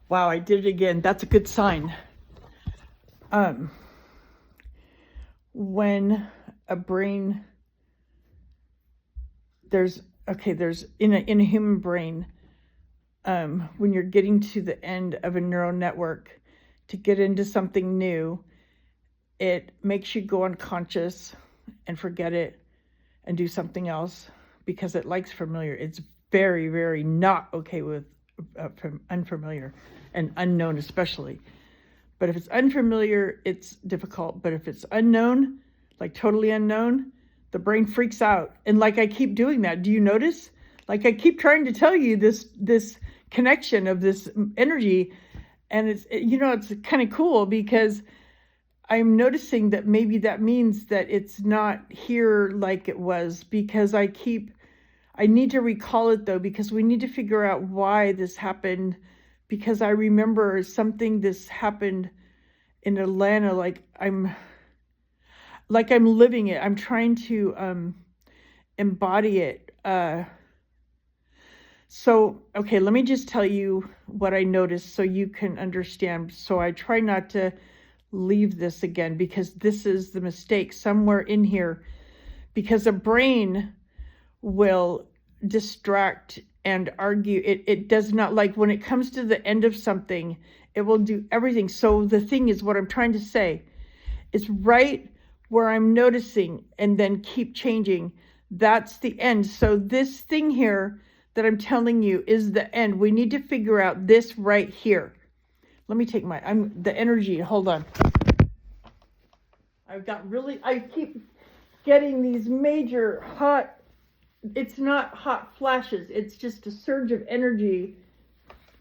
Wow, I did it again. That's a good sign. When a brain, there's in a human brain, when you're getting to the end of a neural network to get into something new, it makes you go unconscious and forget it and do something else because it likes familiar. It's very, very not okay with unfamiliar and unknown especially. But if it's unfamiliar, it's difficult. But if it's unknown, like totally unknown, the brain freaks out. And like I keep doing that. Do you notice? Like I keep trying to tell you this connection of this energy. And it's kind of cool because I'm noticing that maybe that means that it's not here like it was, because I need to recall it though, because we need to figure out why this happened, because I remember this happened in Atlanta, like I'm living it. I'm trying to embody it. So, okay, let me just tell you what I noticed so you can understand. So I try not to leave this again, because this is the mistake somewhere in here, because a brain will distract and argue. It does not, like when it comes to the end of something, it will do everything. So the thing is, what I'm trying to say is right where I'm noticing and then keep changing. That's the end. So this thing here that I'm telling you is the end. We need to figure out this right here. Let me take the energy. Hold on. I keep getting these major hot, it's not hot flashes. It's just a surge of energy.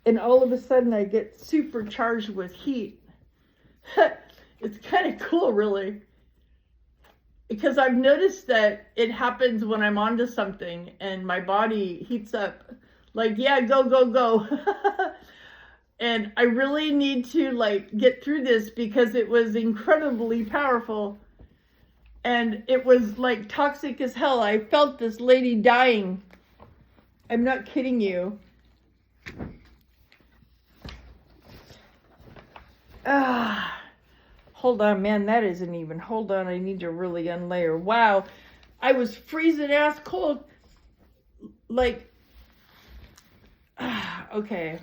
And all of a sudden I get supercharged with heat. It's kind of cool, really. Because I've noticed that it happens when I'm onto something and my body heats up. Like, yeah, go, go, go. And I really need to get through this because it was incredibly powerful. And it was like toxic as hell. I felt this lady dying. I'm not kidding you. Hold on, man, that isn't even. Hold on, I need to really unlayer. Wow, I was freezing ass cold. Okay.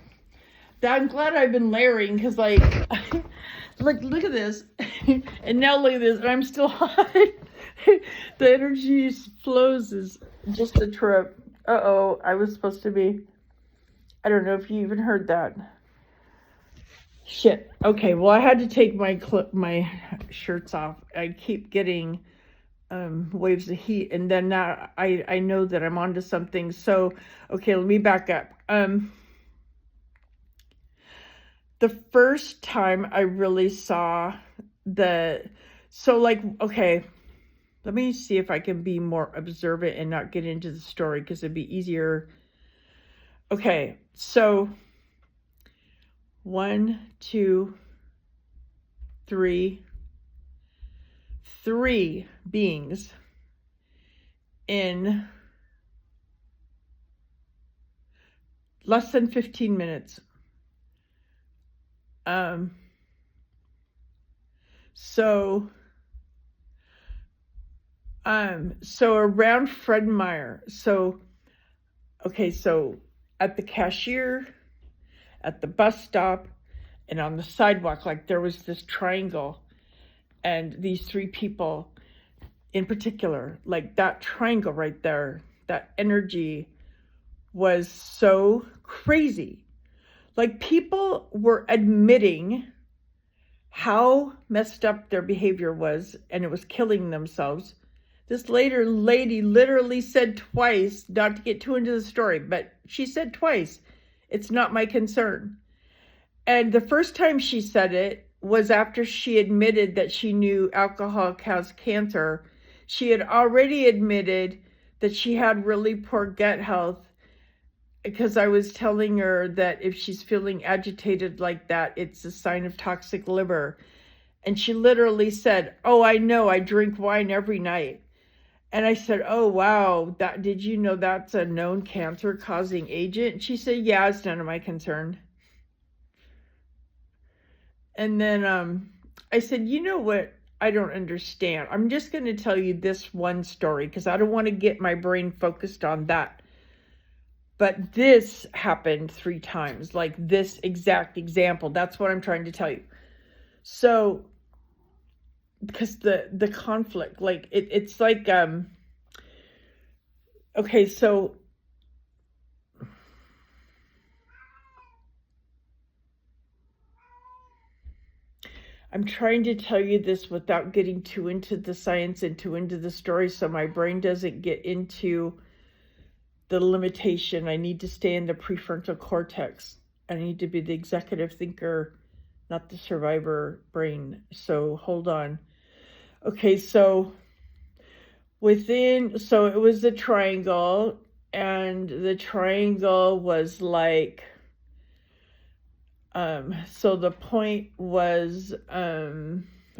I'm glad I've been layering, because look at this. And now look at this, and I'm still hot. The energy flows is just a trip. Uh-oh, I was supposed to be. I don't know if you even heard that. Shit. Okay, well, I had to take my shirts off. I keep getting waves of heat, and then now I know that I'm onto something. So, okay, let me back up. The first time I really saw okay, let me see if I can be more observant and not get into the story, because it'd be easier. Okay, so 1, 2, 3 beings in less than 15 minutes. So around Fred Meyer. So at the cashier, at the bus stop, and on the sidewalk, like there was this triangle, and these 3 people in particular, like that triangle right there, that energy was so crazy. Like people were admitting how messed up their behavior was, and it was killing themselves. This lady literally said twice, not to get too into the story, but she said twice, "It's not my concern." And the first time she said it was after she admitted that she knew alcohol caused cancer. She had already admitted that she had really poor gut health, because I was telling her that if she's feeling agitated like that, it's a sign of toxic liver. And she literally said, "Oh, I know, I drink wine every night." And I said, "Oh, wow, did you know that's a known cancer-causing agent?" And she said, "Yeah, it's none of my concern." And then I said, you know what? I don't understand. I'm just going to tell you this one story because I don't want to get my brain focused on that. But this happened 3 times, like this exact example. That's what I'm trying to tell you. So, because the conflict, like it's like okay, so I'm trying to tell you this without getting too into the science and too into the story, so my brain doesn't get into the limitation. I need to stay in the prefrontal cortex. I need to be the executive thinker, not the survivor brain. So hold on. Okay, so it was a triangle, and the triangle was like, so the point was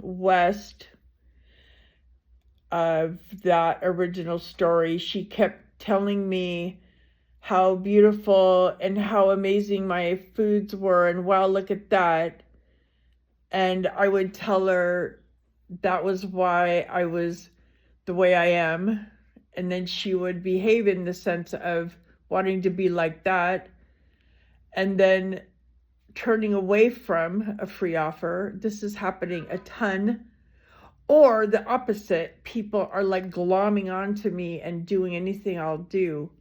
west of that original story. She kept telling me how beautiful and how amazing my foods were, and wow, look at that. And I would tell her that was why I was the way I am. And then she would behave in the sense of wanting to be like that. And then turning away from a free offer. This is happening a ton. Or the opposite, people are like glomming onto me and doing anything I'll do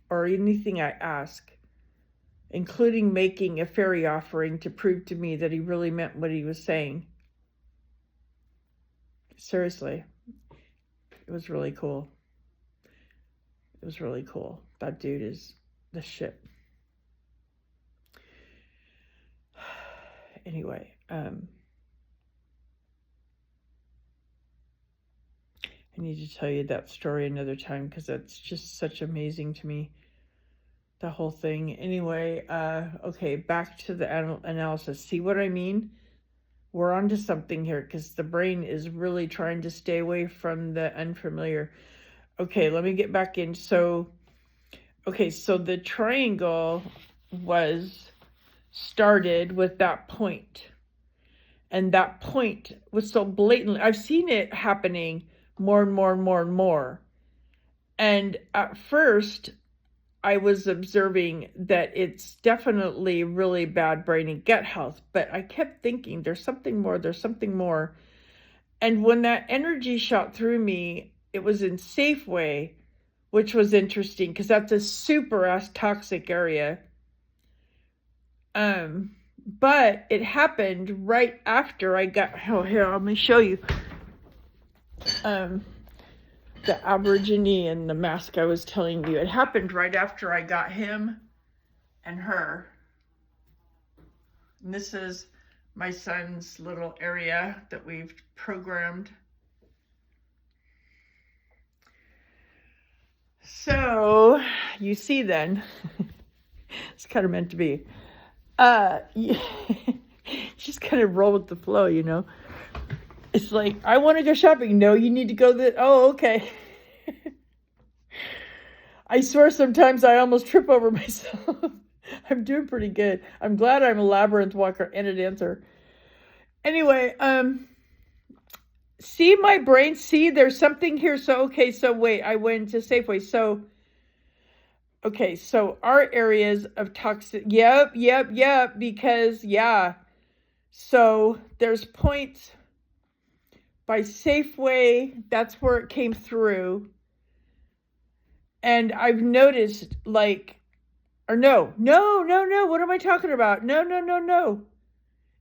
or anything I ask, including making a fairy offering to prove to me that he really meant what he was saying. Seriously, it was really cool. It was really cool. That dude is the shit. Anyway, I need to tell you that story another time because that's just such amazing to me, the whole thing. Anyway, okay, back to the analysis. See what I mean? We're onto something here because the brain is really trying to stay away from the unfamiliar. Okay, let me get back in. So the triangle was started with that point. And that point was so blatantly, I've seen it happening more and more and more and more. And at first, I was observing that it's definitely really bad brain and gut health. But I kept thinking, there's something more. And when that energy shot through me, it was in Safeway, which was interesting because that's a super ass toxic area. But it happened right after I got, here, let me show you. The Aborigine and the mask I was telling you. It happened right after I got him and her. And this is my son's little area that we've programmed. So, you see then, it's kind of meant to be. Just kind of roll with the flow, you know. It's like, I want to go shopping. No, you need to go oh, okay. I swear sometimes I almost trip over myself. I'm doing pretty good. I'm glad I'm a labyrinth walker and a dancer. Anyway, see my brain? See, there's something here. So wait, I went to Safeway. So our areas of toxic, yep, because, yeah. So there's points by Safeway, that's where it came through. And I've noticed, like, no, what am I talking about? No.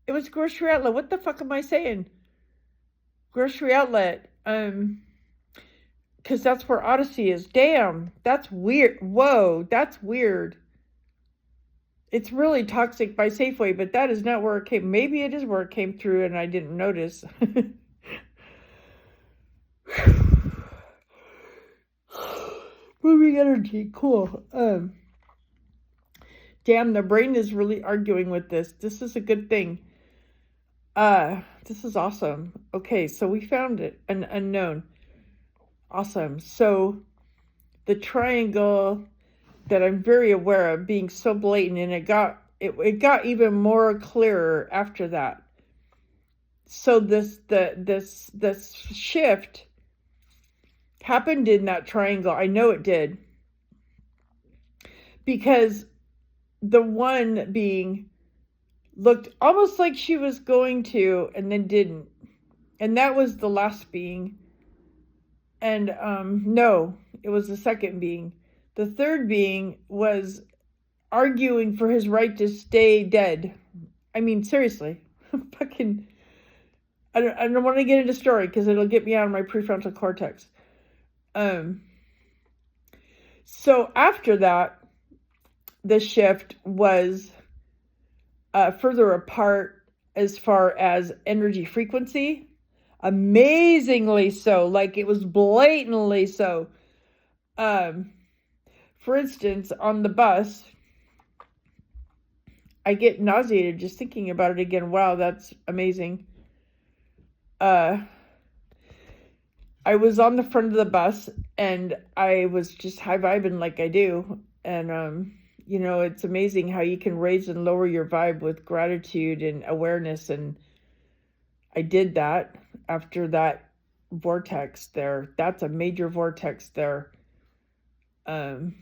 It was grocery outlet. What the fuck am I saying? Grocery outlet. Because that's where Odyssey is. Damn, that's weird. Whoa, that's weird. It's really toxic by Safeway, but that is not where it came. Maybe it is where it came through and I didn't notice. Moving energy, cool. Damn, the brain is really arguing with this. This is a good thing. This is awesome. Okay, so we found it, an unknown. Awesome. So the triangle that I'm very aware of being so blatant, and it got even more clearer after that. So this shift happened in that triangle. I know it did, because the one being looked almost like she was going to, and then didn't. And that was the last being. And no, it was the second being. The third being was arguing for his right to stay dead. I mean, seriously. Fucking, I don't want to get into story because it'll get me out of my prefrontal cortex. So after that, the shift was further apart as far as energy frequency. Amazingly so, like it was blatantly so. For instance, on the bus, I get nauseated just thinking about it again. Wow, that's amazing. I was on the front of the bus and I was just high vibing like I do. And, you know, it's amazing how you can raise and lower your vibe with gratitude and awareness. And I did that after that vortex there. That's a major vortex there. And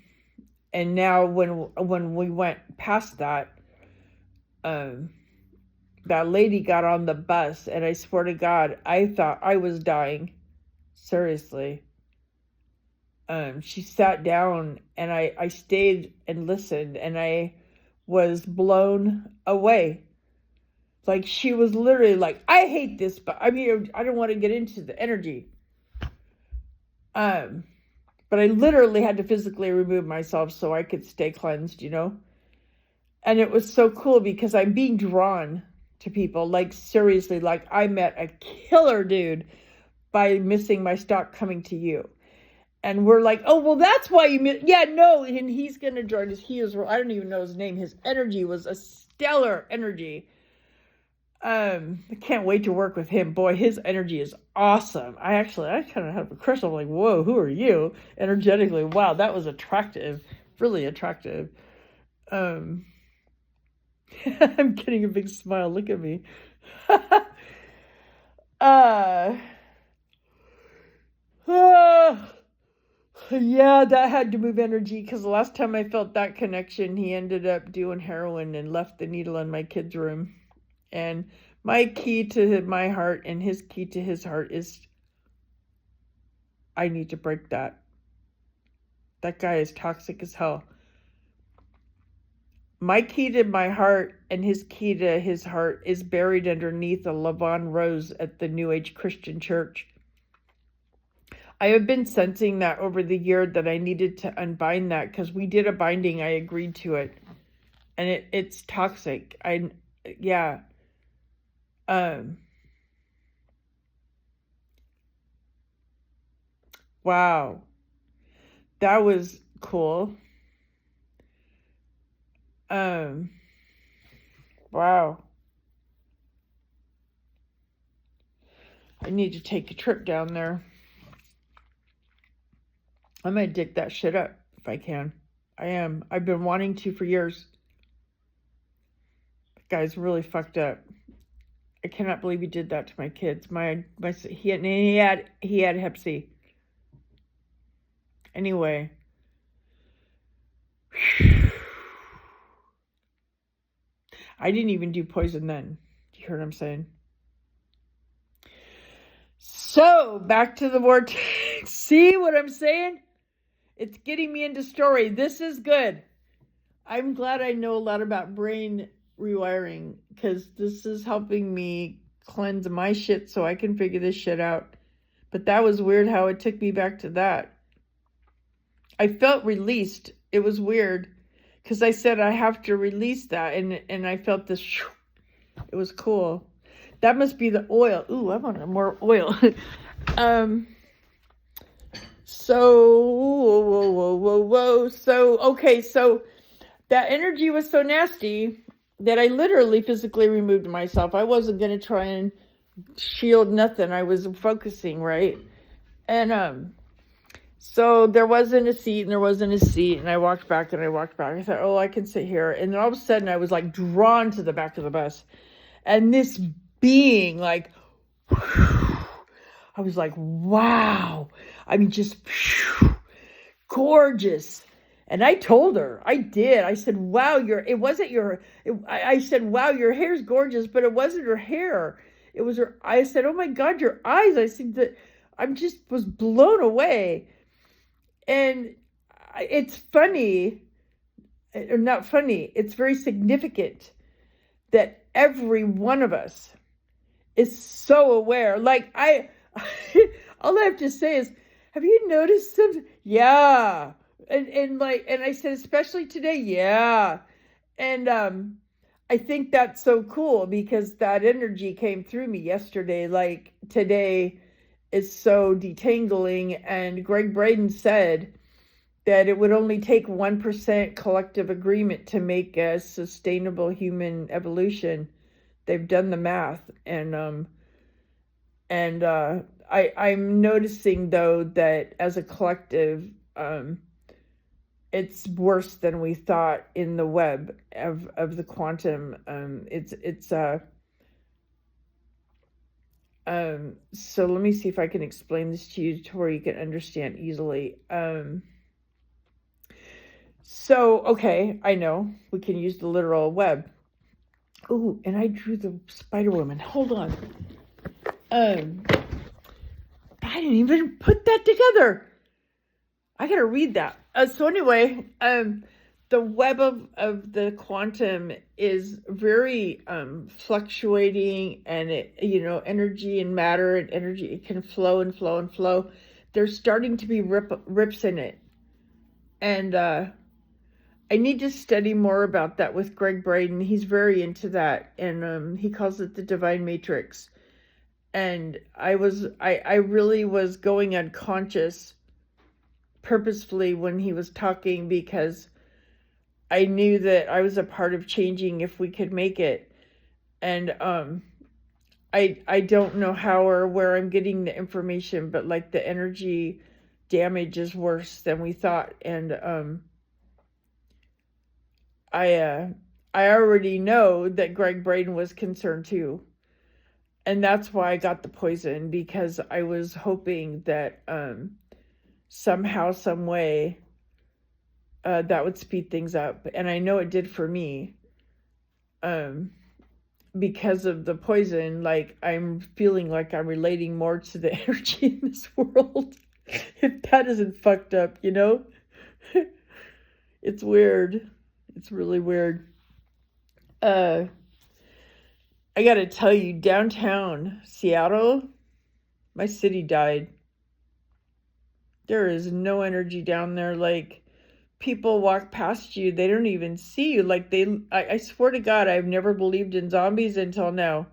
now when we went past that, that lady got on the bus, and I swear to God, I thought I was dying. Seriously. She sat down, and I stayed and listened, and I was blown away. Like, she was literally like, I hate this, but I mean, I don't want to get into the energy. But I literally had to physically remove myself so I could stay cleansed, you know? And it was so cool because I'm being drawn to people. Like, seriously, like I met a killer dude by missing my stock coming to you. And we're like, oh, well, that's why you missed. Yeah, no, and he's going to join us. He is, I don't even know his name. His energy was a stellar energy. I can't wait to work with him. Boy, his energy is awesome. I kind of have a crush. I'm like, whoa, who are you? Energetically, wow, that was attractive. Really attractive. I'm getting a big smile. Look at me. Yeah, that had to move energy, because the last time I felt that connection, he ended up doing heroin and left the needle in my kid's room. And my key to my heart and his key to his heart is, I need to break that. That guy is toxic as hell. My key to my heart and his key to his heart is buried underneath a Lavon rose at the New Age Christian Church. I have been sensing that over the year that I needed to unbind that, because we did a binding. I agreed to it. And it's toxic. Wow. That was cool. Wow. I need to take a trip down there. I'm going to dig that shit up if I can. I am. I've been wanting to for years. The guy's really fucked up. I cannot believe he did that to my kids. He had Hep C. Anyway. I didn't even do poison then. Do you hear what I'm saying? So, back to the vortex. See what I'm saying? It's getting me into story. This is good. I'm glad I know a lot about brain rewiring, because this is helping me cleanse my shit so I can figure this shit out. But that was weird how it took me back to that. I felt released. It was weird, because I said I have to release that, and I felt this. It was cool. That must be the oil. Ooh, I want more oil. So, okay, so that energy was so nasty that I literally physically removed myself. I wasn't going to try and shield nothing. I was focusing, right? And, so there wasn't a seat, and I walked back. I thought, oh, I can sit here. And then all of a sudden I was like drawn to the back of the bus. And this being, like, I was like, wow. I mean, just gorgeous. And I told her, I did. I said, wow, I said, wow, your hair's gorgeous, but it wasn't her hair. It was her. I said, oh my God, your eyes. I said that I'm just was blown away. And it's funny, or not funny, it's very significant that every one of us is so aware. Like all I have to say is, have you noticed something? Yeah. And I said, especially today, yeah. And I think that's so cool because that energy came through me yesterday. Like today is so detangling. And Greg Braden said that it would only take 1% collective agreement to make a sustainable human evolution. They've done the math, and I'm noticing though that as a collective, it's worse than we thought in the web of the quantum. So let me see if I can explain this to you to where you can understand easily. So, okay, I know we can use the literal web. Ooh, and I drew the Spider Woman. Hold on. I didn't even put that together. I gotta read that. So anyway, the web of the quantum is very fluctuating, and it, energy and matter and energy, it can flow and flow and flow. There's starting to be rips in it, and I need to study more about that with Greg Braden. He's very into that, and he calls it the divine matrix. And I really was going unconscious purposefully when he was talking, because I knew that I was a part of changing if we could make it. And I don't know how or where I'm getting the information, but like the energy damage is worse than we thought. And I already know that Greg Braden was concerned too. And that's why I got the poison, because I was hoping that somehow, some way, that would speed things up. And I know it did for me. Because of the poison, like I'm feeling like I'm relating more to the energy in this world. If that isn't fucked up, It's weird. It's really weird. I gotta tell you, downtown Seattle, my city died. There is no energy down there. Like, people walk past you, they don't even see you. Like, I swear to God, I've never believed in zombies until now.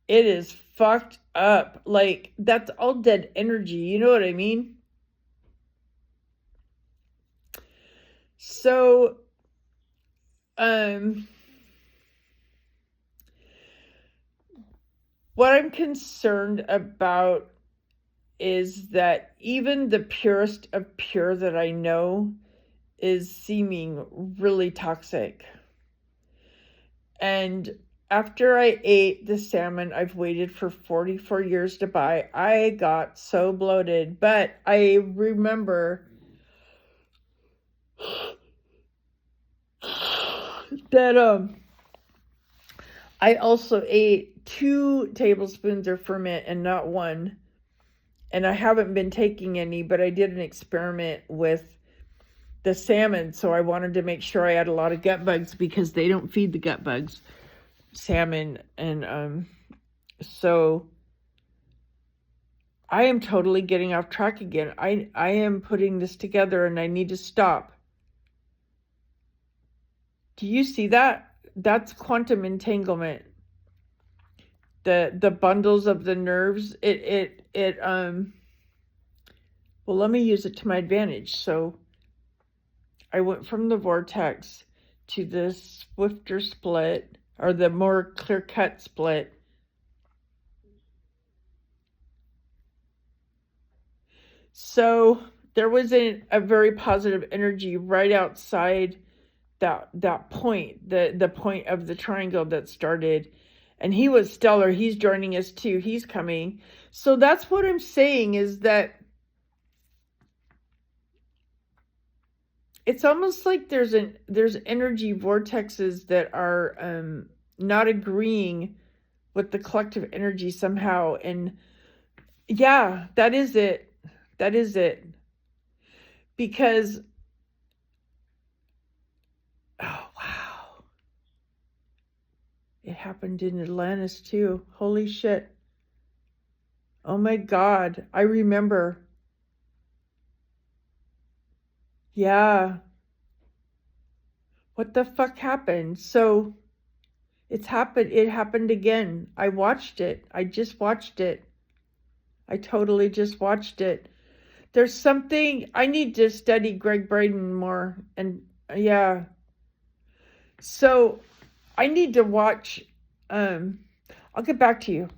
It is fucked up. Like, that's all dead energy. You know what I mean? So, what I'm concerned about is that even the purest of pure that I know is seeming really toxic. And after I ate the salmon I've waited for 44 years to buy, I got so bloated. But I remember that I also ate 2 tablespoons of ferment and not 1. And I haven't been taking any, but I did an experiment with the salmon, so I wanted to make sure I had a lot of gut bugs, because they don't feed the gut bugs, salmon. And so I am totally getting off track again. I am putting this together, and I need to stop. Do you see that? That's quantum entanglement. The bundles of the nerves, well, let me use it to my advantage. So I went from the vortex to the swifter split, or the more clear-cut split. So there was a very positive energy right outside that point, the point of the triangle that started. And he was stellar. He's joining us too. He's coming. So that's what I'm saying, is that it's almost like there's energy vortexes that are not agreeing with the collective energy somehow. And yeah, that is it. That is it. Because, oh wow, it happened in Atlantis too. Holy shit. Oh my God, I remember. Yeah. What the fuck happened? So it happened again. I watched it. I just watched it. I totally just watched it. There's something, I need to study Greg Braden more. And yeah. So I need to watch, I'll get back to you.